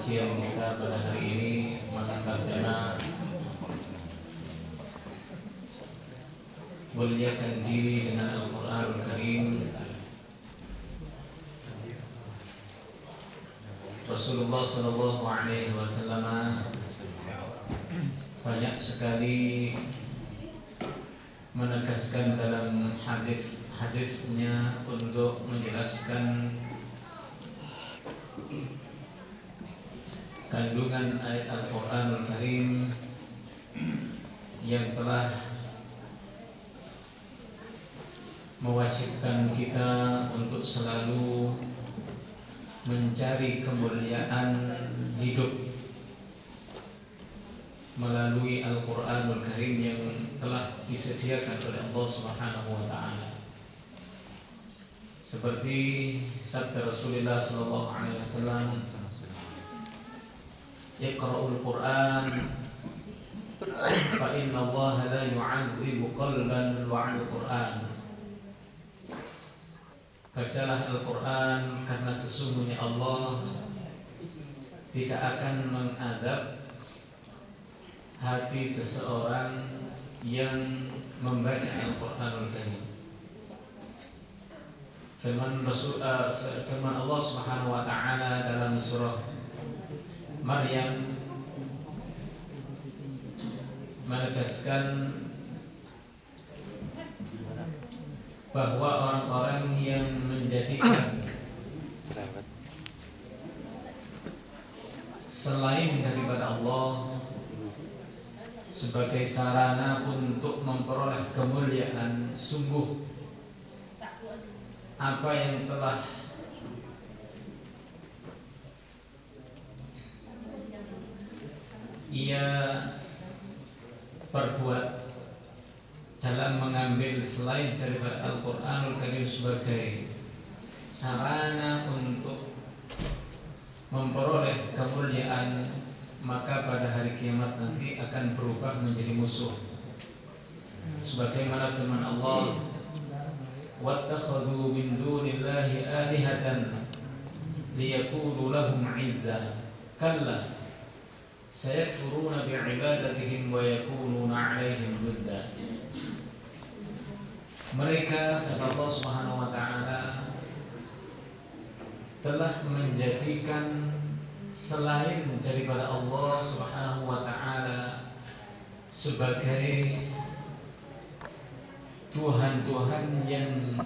kajian kita pada hari ini mengangkat tema muliakan diri dengan Al-Quranul Karim. Rasulullah Sallallahu Alaihi Wasallam banyak sekali menegaskan dalam hadis-hadisnya untuk menjelaskan kandungan ayat Al-Quranul Karim yang telah mewajibkan kita untuk selalu mencari kemuliaan hidup melalui Al-Quranul Karim yang telah disediakan oleh Allah Subhanahu wa Ta'ala. Seperti sabda Rasulullah Sallallahu Alaihi Wasallam, Iqra'ul Quran fa inna Allah la yu'adzibu qalban wa'al Quran. Bacalah Al-Quran karena sesungguhnya Allah tidak akan mengadab hati seseorang yang membaca Al-Quranul Karim. Firman Allah Subhanahu wa Ta'ala dalam surah Maryam menegaskan bahwa orang-orang yang menjadikan selain daripada Allah sebagai sarana untuk memperoleh kemuliaan, sungguh apa yang telah ia perbuat dalam mengambil selain daripada Al-Quranul Karim sebagai sarana untuk memperoleh kemuliaan, maka pada hari kiamat nanti akan berubah menjadi musuh. Sebagaimana firman Allah, وَاتَّخَذُوا مِن دُونِ اللَّهِ آلِهَةً لِيَكُونُوا لَهُمْ عِزًّا كَلَّا سَيَكْفُرُونَ بِعِبَادَتِهِمْ وَيَكُونُونَ عَلَيْهِمْ ضِدًّا. Mereka, kata Allah Subhanahu wa Ta'ala, telah menjadikan selain daripada Allah Subhanahu wa Ta'ala sebagai Tuhan-Tuhan yang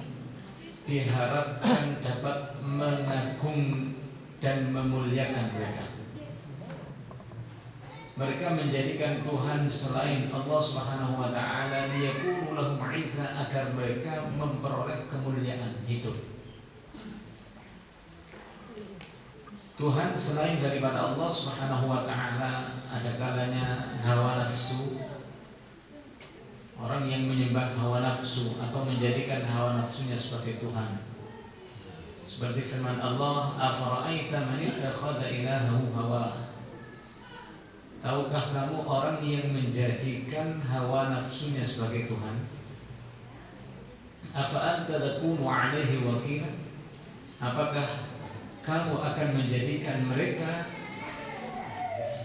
diharapkan dapat mengagung dan memuliakan mereka. Mereka menjadikan Tuhan selain Allah Subhanahu wa Ta'ala liyakunu lahum 'izza, agar mereka memperoleh kemuliaan hidup. Tuhan selain daripada Allah Subhanahu wa Ta'ala ada kalanya hawa nafsu. Orang yang menyembah hawa nafsu atau menjadikan hawa nafsunya sebagai Tuhan. Seperti firman Allah, afara'aita man ittakhadha ilahahu hawa. Tahukah kamu orang yang menjadikan hawa nafsunya sebagai Tuhan? Afa anta takunu 'alaihi wakila? Apakah kamu akan menjadikan mereka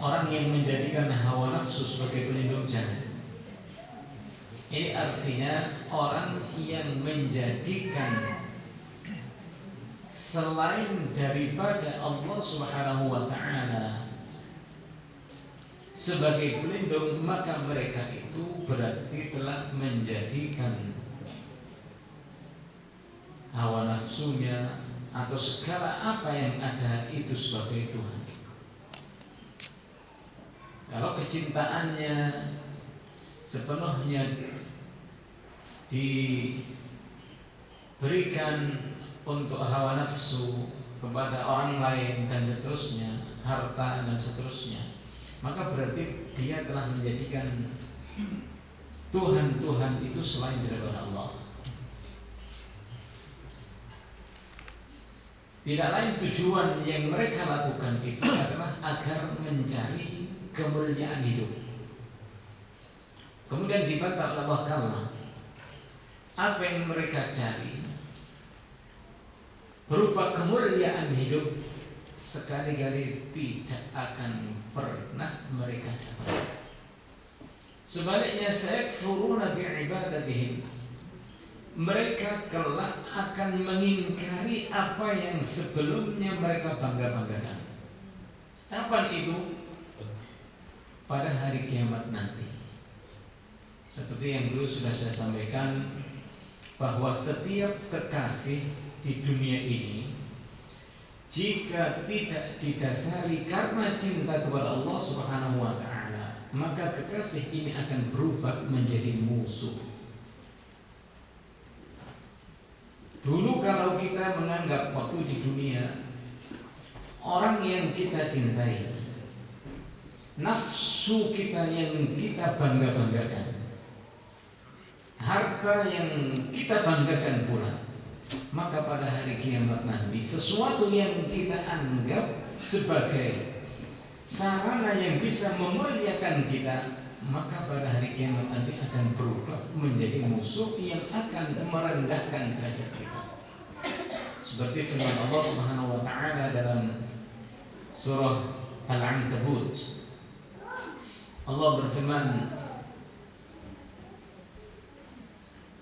orang yang menjadikan hawa nafsu sebagai pelindung? Jangan. Ini artinya orang yang menjadikan selain daripada Allah Subhanahu wa Ta'ala sebagai pelindung, maka mereka itu berarti telah menjadikan hawa nafsunya atau segala apa yang ada itu sebagai Tuhan. Kalau kecintaannya sepenuhnya diberikan untuk hawa nafsu kepada orang lain dan seterusnya, harta dan seterusnya, maka berarti dia telah menjadikan Tuhan-Tuhan itu selain daripada Allah. Tidak lain tujuan yang mereka lakukan itu adalah agar mencari kemuliaan hidup. Kemudian dibantah oleh Allah Ta'ala, apa yang mereka cari berupa kemuliaan hidup sekali-kali tidak akan pernah mereka dapat. Sebaliknya, sayakfuruna bi'ibadatihim, mereka kelak akan mengingkari apa yang sebelumnya mereka bangga-banggakan. Kapan itu? Pada hari kiamat nanti. Seperti yang dulu sudah saya sampaikan, bahwa setiap kekasih di dunia ini, jika tidak didasari karena cinta kepada Allah Subhanahu wa Ta'ala, maka kekasih ini akan berubah menjadi musuh. Dulu kalau kita menganggap waktu di dunia, orang yang kita cintai, nafsu kita yang kita bangga-banggakan, harta yang kita banggakan pula, maka pada hari kiamat nanti sesuatu yang kita anggap sebagai sarana yang bisa memuliakan kita, maka pada hari kiamat nanti akan berubah menjadi musuh yang akan merendahkan derajat kita. Seperti firman Allah Subhanahu wa Ta'ala dalam surah Al-Ankabut. Allah berfirman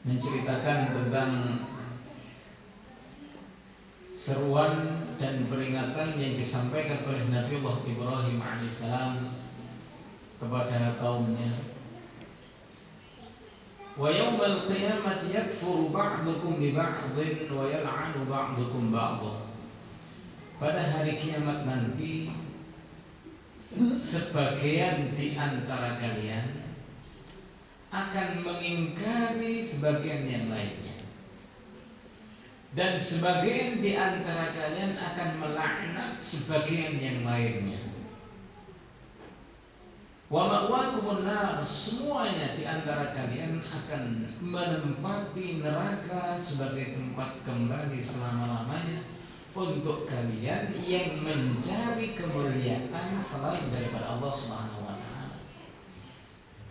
menceritakan tentang seruan dan peringatan yang disampaikan oleh Nabiullah Ibrahim alaihissalam kepada kaumnya. Wa yawmal qiyamati yakfuru ba'dukum bi ba'dhin wa yal'anu ba'dukum ba'dha. Pada hari kiamat nanti, sebagian di antara kalian akan mengingkari sebagian yang lainnya, dan sebagian di antara kalian akan melaknat sebagian yang lainnya. Wa ma'wakumun nar, semuanya di antara kalian akan menempati neraka sebagai tempat kembali selama-lamanya untuk kalian yang mencari kemuliaan selain daripada Allah Subhanahu wa Ta'ala.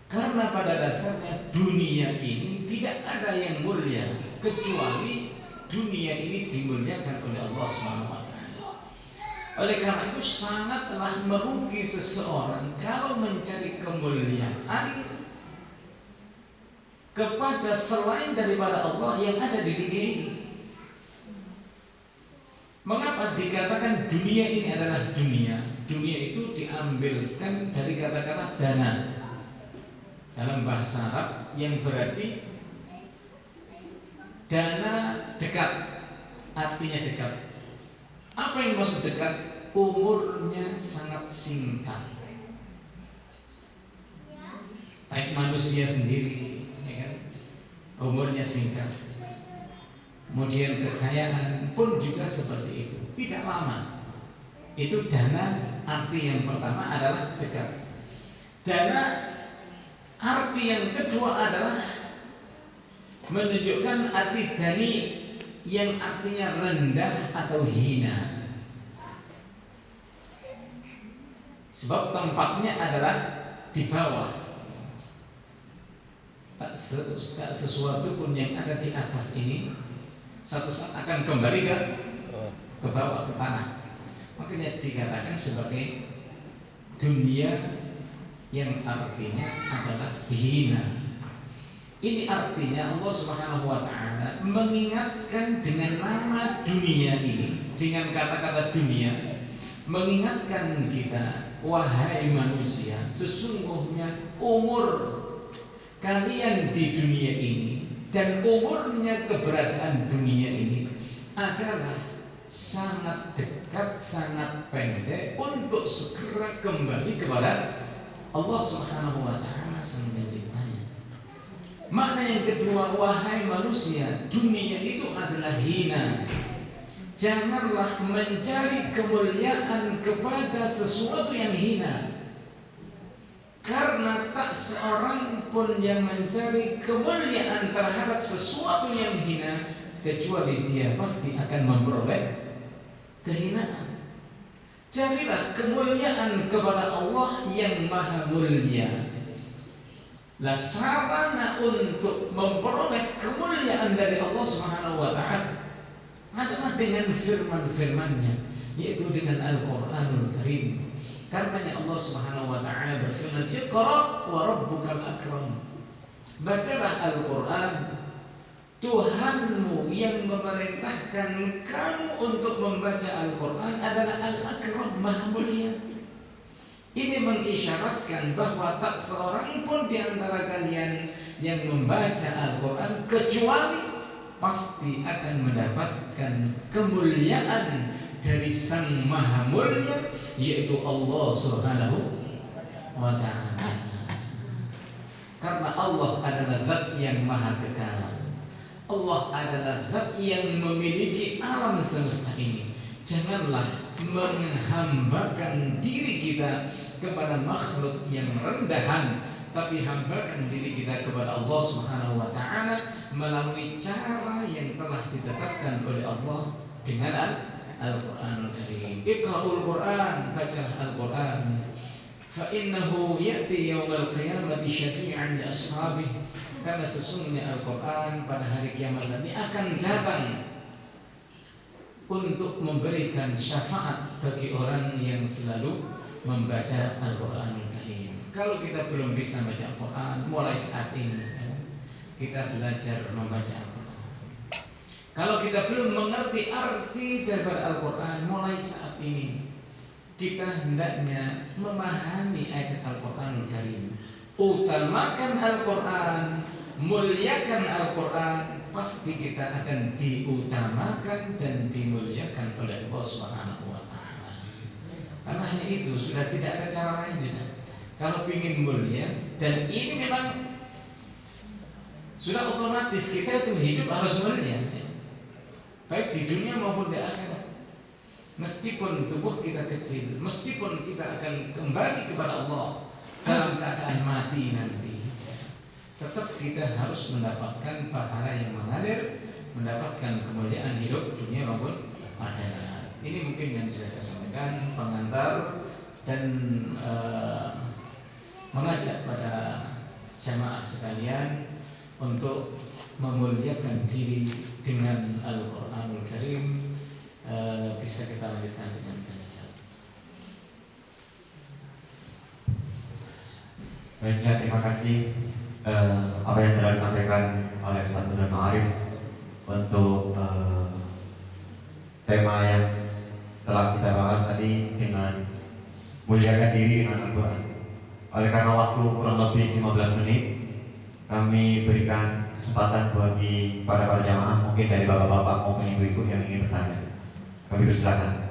Karena pada dasarnya dunia ini tidak ada yang mulia kecuali dunia ini dimuliakan oleh Allah Subhanahu wa Ta'ala. Oleh karena itu sangatlah merugi seseorang kalau mencari kemuliaan kepada selain daripada Allah yang ada di dunia ini. Mengapa dikatakan dunia ini adalah dunia? Dunia itu diambilkan dari kata-kata dana dalam bahasa Arab, yang berarti dana dekat, artinya dekat. Apa yang maksud dekat? Umurnya sangat singkat. Baik manusia sendiri, ya kan? Umurnya singkat. Kemudian kekayaan pun juga seperti itu, tidak lama. Itu dana, arti yang pertama adalah dekat. Dana, arti yang kedua adalah menunjukkan arti dani, yang artinya rendah atau hina. Sebab tempatnya adalah di bawah. Tak sesuatu pun yang ada di atas ini satu saat akan kembali ke bawah, ke tanah. Makanya dikatakan sebagai dunia yang artinya adalah hina. Ini artinya Allah Subhanahu wa Ta'ala mengingatkan dengan nama dunia ini, dengan kata-kata dunia, mengingatkan kita, wahai manusia, sesungguhnya umur kalian di dunia ini dan umurnya keberadaan dunia ini adalah sangat dekat, sangat pendek untuk segera kembali kepada Allah Subhanahu wa Ta'ala Sang Penciptanya. Makna yang kedua, wahai manusia, dunia itu adalah hina. Janganlah mencari kemuliaan kepada sesuatu yang hina, karena tak seorang pun yang mencari kemuliaan terhadap sesuatu yang hina kecuali dia pasti akan memperoleh kehinaan. Carilah kemuliaan kepada Allah yang maha mulia. Lah sarana untuk memperoleh kemuliaan dari Allah Subhanahu wa Ta'ala adalah dengan firman-firman-Nya, yaitu dengan Al-Qur'anul Karim. Karenanya Allah Subhanahu wa taala berfirman, "Iqra wa rabbukal akram." Bacalah Al-Qur'an. Tuhanmu yang memerintahkan kamu untuk membaca Al-Qur'an adalah Al-Akram, Maha Mulia. Ini mengisyaratkan bahwa tak seorang pun di antara kalian yang membaca Al-Quran kecuali pasti akan mendapatkan kemuliaan dari Sang Maha Mulia, yaitu Allah Subhanahu wa ta'ala. Karena Allah adalah Zat yang Maha Kekal. Allah adalah Zat yang memiliki alam semesta ini. Janganlah menghambakan diri kita kepada makhluk yang rendahan, tapi hambakan diri kita kepada Allah Subhanahu wa taala melalui cara yang telah ditetapkan oleh Allah dengan Al-Qur'anul Karim. Iqra'ul Qur'an, bacalah Al-Qur'an. Fa innahu ya'ti yaumal qiyamati syafi'an li ashabihi. Karena sesungguhnya Al-Qur'an pada hari kiamat nanti akan datang untuk memberikan syafaat bagi orang yang selalu membaca Al-Quranul Karim. Kalau kita belum bisa membaca Al-Quran, mulai saat ini kita belajar membaca Al-Quran. Kalau kita belum mengerti arti daripada Al-Quran, mulai saat ini kita hendaknya memahami ayat Al-Quranul Karim. Utamakan Al-Quran, muliakan Al-Quran, pasti kita akan diutamakan dan dimuliakan oleh Allah Subhanahu wa taala. Karena hanya itu, sudah tidak ada cara lain juga. Kalau ingin mulia, dan ini memang sudah otomatis kita itu hidup harus mulia, baik di dunia maupun di akhirat. Meskipun tubuh kita kecil, meskipun kita akan kembali kepada Allah dalam keadaan mati nanti, tetap kita harus mendapatkan pahala yang mengalir, mendapatkan kemuliaan hidup dunia maupun akhirat. Ini mungkin yang bisa saya sampaikan, pengantar dan mengajak pada jamaah sekalian untuk memuliakan diri dengan Al-Qur'anul Karim. Bisa kita lanjutkan dengan tanya. Baiknya, terima kasih apa yang telah disampaikan oleh Ustaz Abdul Ma'arif untuk tema yang telah kita bahas tadi dengan muliakan diri dengan Al-Quran. Oleh karena waktu kurang lebih 15 menit, kami berikan kesempatan bagi para jamaah, mungkin dari bapak-bapak maupun ibu-ibu yang ingin bertanya. Kami persilakan.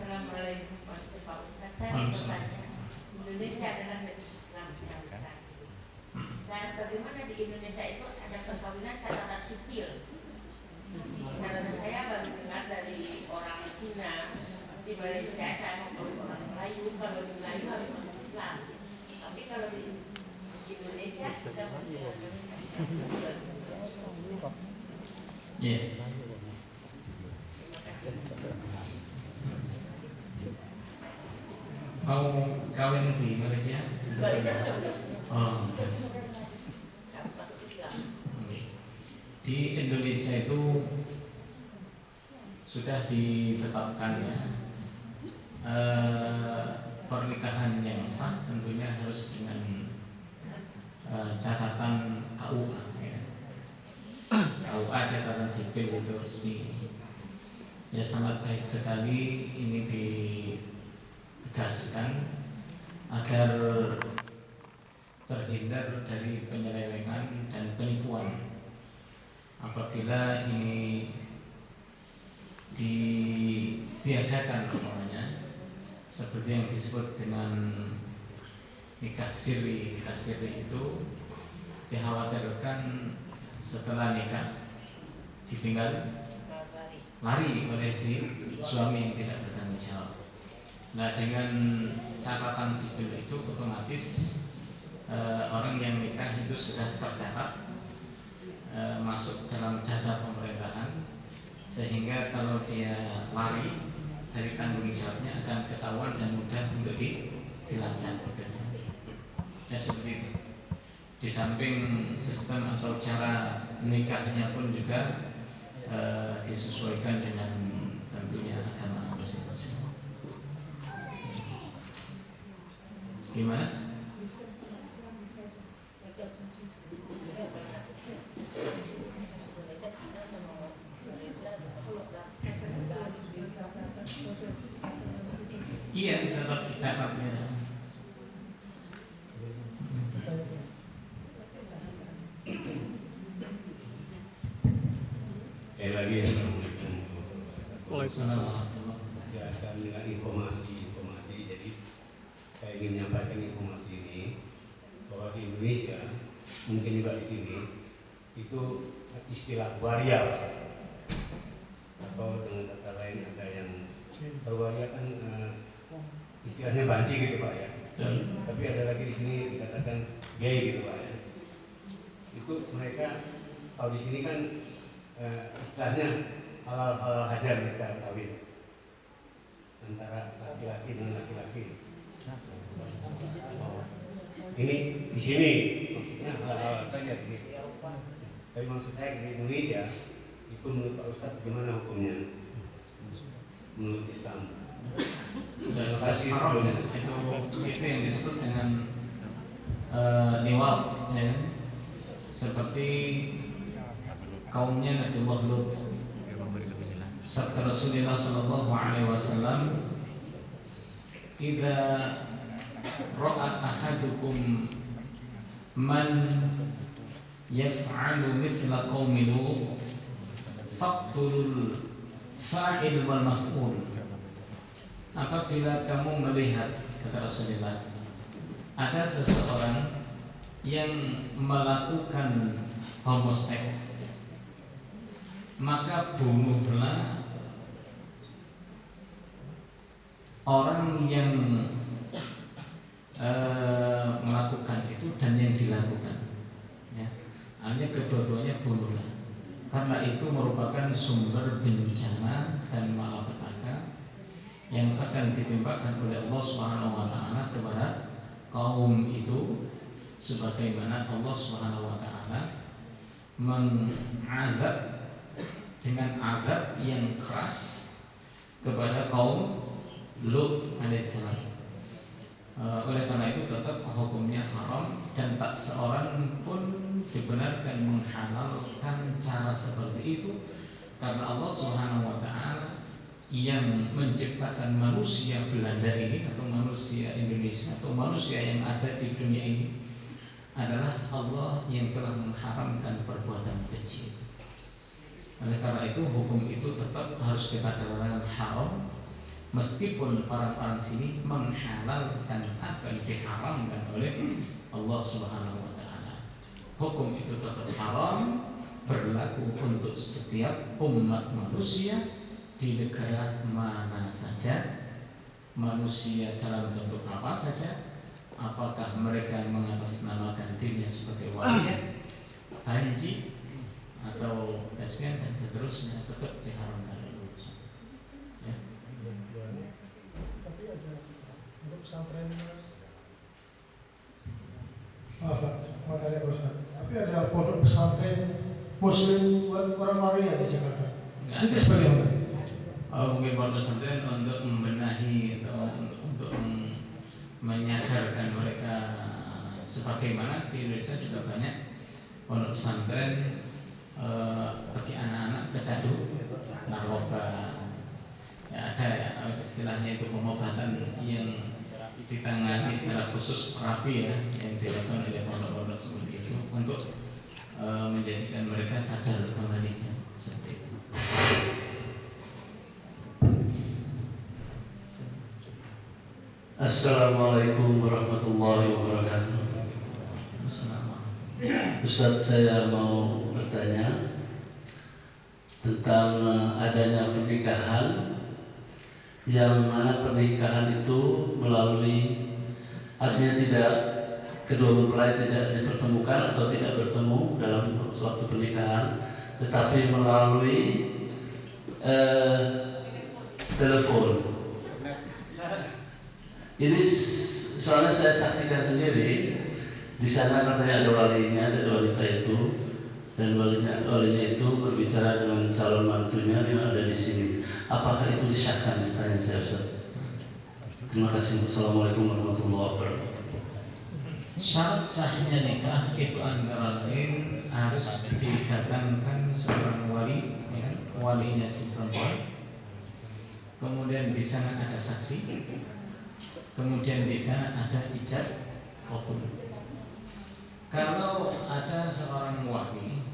Assalamualaikum Pak Ustaz. Saya mau bertanya, Indonesia adalah negeri Islam yang besar. Dan bagaimana di Indonesia itu ada perkawinan catatan sipil? Karena saya baru dengar dari orang Cina, di Malaysia saya mau orang Melayu, kalau di Melayu harus masuk Islam. Tapi kalau di Indonesia tidak boleh. Iya. Mau kawin di Malaysia? Malaysia Oh. Di Indonesia itu sudah ditetapkan ya, pernikahan yang sah tentunya harus dengan catatan KUA ya. KUA catatan sipil itu resmi. Ya sangat baik sekali ini ditegaskan agar terhindar dari penyelewengan dan penipuan apabila ini diadakan namanya seperti yang disebut dengan nikah siri. Nikah siri itu dikhawatirkan setelah nikah ditinggal lari oleh si suami yang tidak bertanggung jawab. Nah, dengan catatan sipil itu otomatis orang yang nikah itu sudah tercatat masuk dalam data pemerintahan, sehingga kalau dia lari dari tanggung jawabnya akan ketahuan dan mudah untuk dilacak. Ya, seperti itu. Di samping sistem atau cara nikahnya pun juga disesuaikan dengan tentunya agama masing-masing. Gimana? Iya, tetap dicatatnya. Sekali lagi Assalamualaikum. Waalaikumsalam. Biasa dengan informasi. Jadi saya ingin menyampaikan informasi ini bahwa di Indonesia, mungkin juga di sini, itu istilah waria atau dengan kata lain ada yang waria kan istilahnya banci gitu Pak ya. Tapi ada lagi di sini dikatakan gay gitu Pak ya. Itu mereka kalau di sini kan istilahnya halal hajar mereka kawin antara laki-laki dengan laki-laki. Ini di sini maksudnya halal saja di sini. Tapi maksud saya di Indonesia itu menurut Pak Ustadz gimana hukumnya? Menurut Islam. Terima kasih sebelumnya. Itu yang disebut dengan liwat, ya. Seperti kaumnya Nabiullah Lut. Sabda Rasulullah sallallahu alaihi wasallam, "Idza ra'at ahadukum man yaf'alu mithla qaumi Lut, faqtulul fa'il wal maf'ul." Apabila kamu melihat, kata Rasulullah, ada seseorang yang melakukan homoseks, maka bunuhlah orang yang melakukan itu dan yang dilakukan, ya. Hanya kedua-duanya bunuhlah, karena itu merupakan sumber bencana dan malapetaka yang akan ditimpakan oleh Allah Subhanahu wa taala kepada kaum itu, sebagaimana Allah Subhanahu wa taala mengazab dengan azab yang keras kepada kaum Lut alaihissalam. Oleh karena itu tetap hukumnya haram dan tak seorang pun dibenarkan menghalalkan cara seperti itu, karena Allah Subhanahu wa taala yang menciptakan manusia Belanda ini atau manusia Indonesia atau manusia yang ada di dunia ini adalah Allah yang telah mengharamkan perbuatan keji. Oleh karena itu hukum itu tetap harus kita katakan haram, meskipun orang-orang sini menghalalkan apa yang diharamkan oleh Allah Subhanahu wa taala. Hukum itu tetap haram, berlaku untuk setiap umat manusia di negara mana saja, manusia dalam bentuk apa saja, apakah mereka mengatasnamakan dirinya sebagai waria, banji, atau lesbian dan seterusnya, tetap diharamkan oleh Allah. Ya. Tapi ada untuk pesantren, makanya Ustaz. Tapi ada pondok pesantren Muslim buat orang waria di Jakarta. Itu sebagaimana? Mungkin pondok pesantren untuk membenahi atau untuk menyadarkan mereka, sebagaimana di Indonesia juga banyak pondok pesantren bagi anak-anak kecandu narkoba. Ya, ada ya, istilahnya itu pengobatan yang ditangani secara khusus terapi, ya, yang dilakukan oleh pondok-pondok seperti itu untuk menjadikan mereka sadar kembalinya seperti itu. Assalamualaikum warahmatullahi wabarakatuh. Ustaz, saya mau bertanya, tentang adanya pernikahan yang mana pernikahan itu melalui, artinya tidak, kedua mempelai tidak dipertemukan atau tidak bertemu dalam suatu pernikahan, tetapi melalui telepon. Ini soalnya saya saksikan sendiri, di sana katanya ada walinya, ada wanita itu, dan walinya itu berbicara dengan calon mantunya yang ada di sini. Apakah itu disahkan? Tanya saya, Ustaz. Terima kasih. Assalamualaikum warahmatullahi wabarakatuh. Syarat sahnya nikah itu antara lain harus didatangkan seorang wali, ya, walinya si perempuan. Kemudian di sana ada saksi. Kemudian di sana ada ijab kabul. Kalau ada seorang wali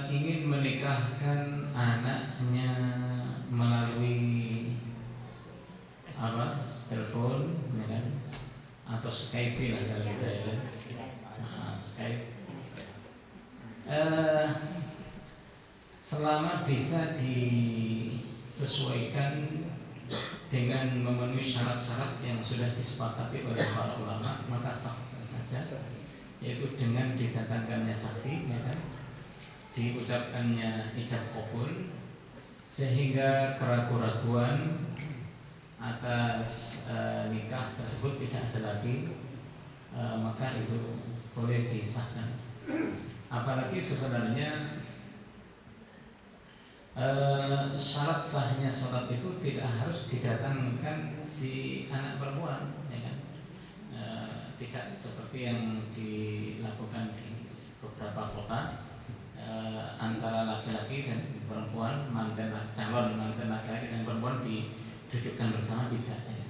ingin menikahkan anaknya melalui telepon, ya kan? Atau Skype lah kalau kita ya, Skype. Selama bisa disesuaikan dengan memenuhi syarat-syarat yang sudah disepakati oleh para ulama, maka sah saja, yaitu dengan didatangkannya saksi, ya kan? Diucapkannya ijab kabul, sehingga keraguan-keraguan atas nikah tersebut tidak ada lagi, maka itu boleh disahkan. Apalagi sebenarnya syarat sahnya sholat itu tidak harus didatangkan si anak perempuan, ya kan? Tidak seperti yang dilakukan di beberapa kota, antara laki-laki dan perempuan, calon mantan laki-laki dan perempuan didudukkan bersama, tidak, ya.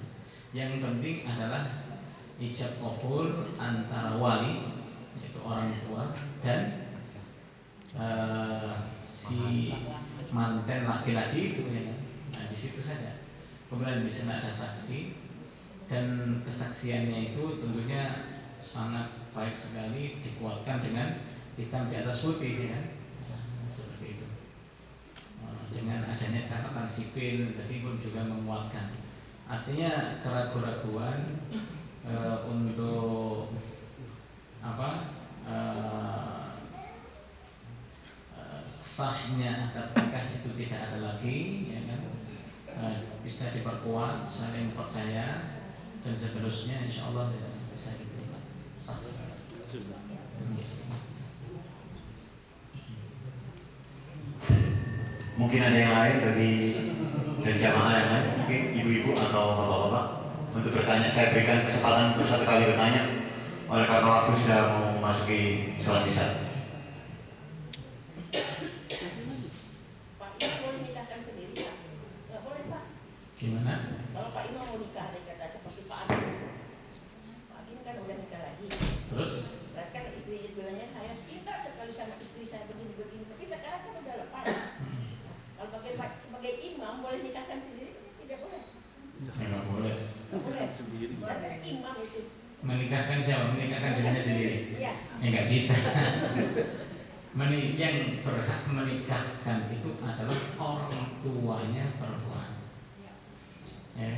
Yang penting adalah ijab kabul antara wali, yaitu orang tua, dan si mantan laki-laki itu, ya. Nah, di situ saja. Kemudian di sana ada saksi, dan kesaksiannya itu tentunya sangat baik sekali, dikuatkan dengan hitam di atas putih, ya. Nah, seperti itu. Dengan adanya catatan sipil, jadi pun juga menguatkan. Artinya keraguan-keraguan untuk sahnya akad nikah itu tidak ada lagi, ya kan? Bisa diperkuat, saling percaya, dan seterusnya, insya Allah ya, bisa diterima sah. Mungkin ada yang lain dari jamaah yang lain, mungkin ibu-ibu atau bapak-bapak untuk bertanya. Saya berikan kesempatan untuk satu kali bertanya, oleh karena waktu sudah mau memasuki sholat isya. Gimana? Kalau Pak Imam mau nikah, kata seperti Pak Agim. Pak Agim kan udah nikah lagi. Terus kan istri bilangnya, saya cinta sekali sama istri saya begini-begini. Tapi sekarang kan udah lepas. Kalau sebagai imam boleh nikahkan sendiri? Tidak boleh. Tidak boleh. Tidak boleh. Karena imam itu. Menikahkan siapa? Menikahkan dirinya sendiri? Iya. Nggak bisa. Yang berhak menikahkan itu adalah orang tuanya perempuan. Ya.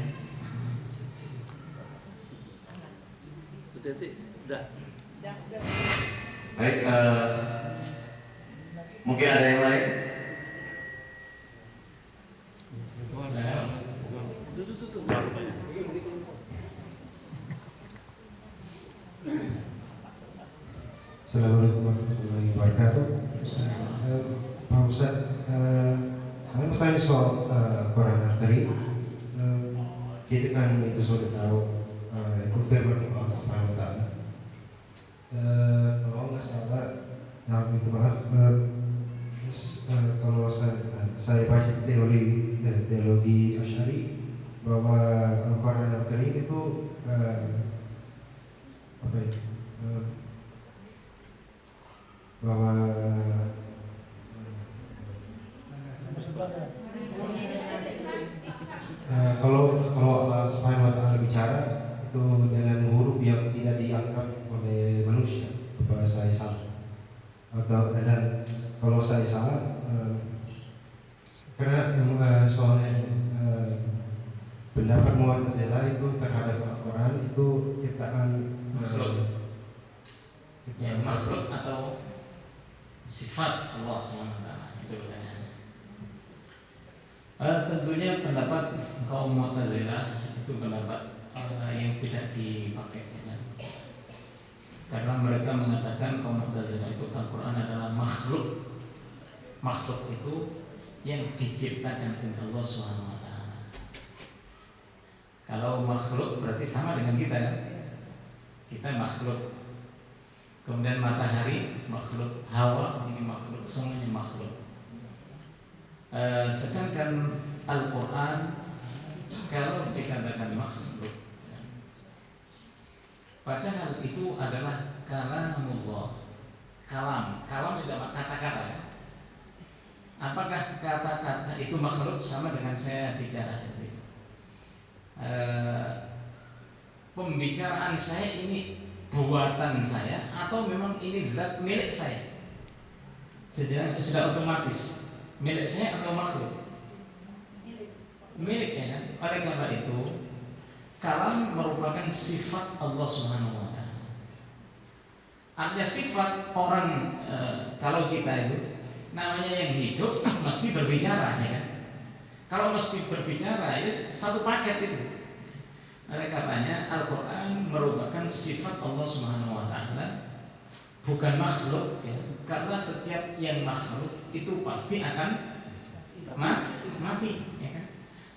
Baik, mungkin ada yang lain? Assalamualaikum warahmatullahi wabarakatuh. Pak Ustadz, saya bertanya soal Quran Al-Karim. Kita kan itu sudah tahu, itu firman Allah Subhanahu Wa Taala. Kalau nggak salah, itu maaf, kalau saya baca teologi Asy'ari bahwa Al-Quran Al-Karim itu bahwa kalau Allah Subhanahu Wa Taala bicara itu dengan huruf yang tidak dianggap oleh manusia, apa saya salah? Atau dan kalau saya salah soalnya pendapat Mu'tazilah itu terhadap Al-Quran itu ciptaan makhluk atau sifat Allah SWT itu pertanyaannya. Tentunya pendapat kaum Mu'tazilah itu pendapat yang tidak dipakai, ya kan? Karena mereka mengatakan kaum Mu'tazilah itu Al-Quran adalah makhluk. Makhluk itu yang diciptakan oleh Allah SWT. Kalau makhluk berarti sama dengan kita kan? Kita makhluk. Kemudian matahari makhluk, hawa ini makhluk, semuanya makhluk. Sedangkan Al-Quran kalau dikatakan makhluk, padahal itu adalah kalamullah. Kalam itu apa? Kata-kata. Apakah kata-kata itu makhluk? Sama dengan saya bicara. Pembicaraan saya ini buatan saya atau memang ini zat milik saya? Sudah otomatis milik saya atau makhluk? Milik, ya kan? Oleh karena itu kalam merupakan sifat Allah Subhanahu wa taala. Artinya sifat orang, kalau kita itu namanya yang hidup mesti berbicara, ya kan? Kalau mesti berbicara ya satu paket itu. Oleh karenanya Al-Quran merupakan sifat Allah Subhanahu wa taala, bukan makhluk, ya. Karena setiap yang makhluk itu pasti akan mati, ya kan?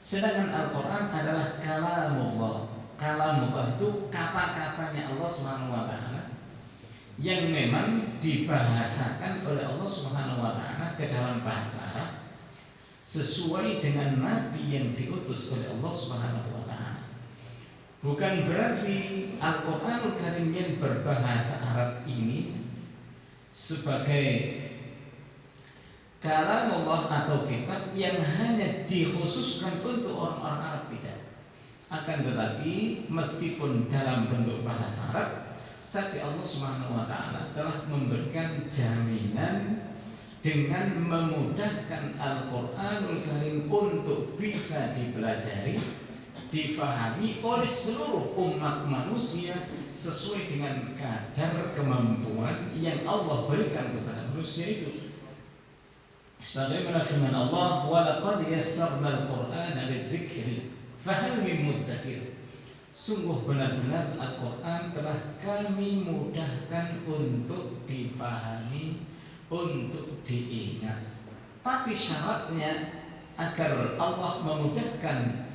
Sedangkan Al-Quran adalah kalamullah. Kalamullah itu kata-katanya Allah Subhanahu wa taala yang memang dibahasakan oleh Allah Subhanahu wa taala ke dalam bahasa Arab sesuai dengan nabi yang diutus oleh Allah Subhanahu wa taala. Bukan berarti Al-Qur'anul Karim yang berbahasa Arab ini sebagai kalamullah atau kitab yang hanya dikhususkan untuk orang-orang Arab, tidak. Akan tetapi meskipun dalam bentuk bahasa Arab, tapi Allah Subhanahu wa taala telah memberikan jaminan dengan memudahkan Al-Qur'anul Karim untuk bisa dipelajari, difahami oleh seluruh umat manusia sesuai dengan kadar kemampuan yang Allah berikan kepada manusia itu. Sebagaimana firman Allah, "Wa laqad yassarnal Qur'ana lidzikri fahal min muddakir." Sungguh benar-benar Al-Quran telah kami mudahkan untuk difahami, untuk diingat. Tapi syaratnya agar Allah memudahkan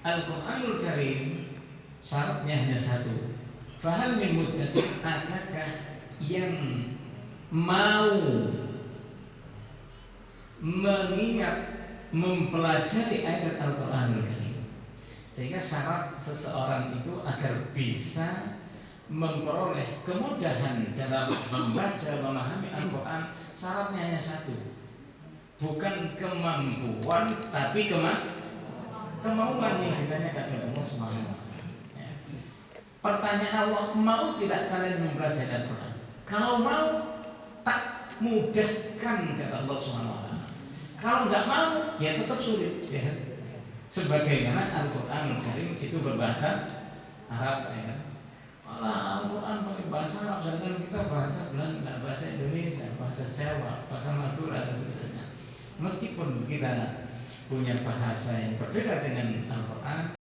Al-Quranul Karim, syaratnya hanya satu. Fahal min muddakir, adakah yang mau mengingat, mempelajari ayat Al-Quranul Karim? Sehingga syarat seseorang itu agar bisa memperoleh kemudahan dalam membaca, memahami Al-Quran, syaratnya hanya satu. Bukan kemampuan, tapi kemauan yang ditanyakan oleh Allah Subhanahu wa taala. Pertanyaan Allah, mau tidak kalian mempelajari Al-Quran? Kalau mau, tak mudahkan, kata Allah Subhanahu wa taala. Kalau nggak mau, ya tetap sulit, ya. Sebagaimana Al-Quran Karim itu berbahasa Arab, ya. Malah Al-Quran pakai bahasa Arab, sedangkan kita bahasa Belanda, bahasa Indonesia, bahasa Jawa, bahasa Madura dan sebagainya. Meskipun kita punya bahasa yang berbeda dengan Al-Quran,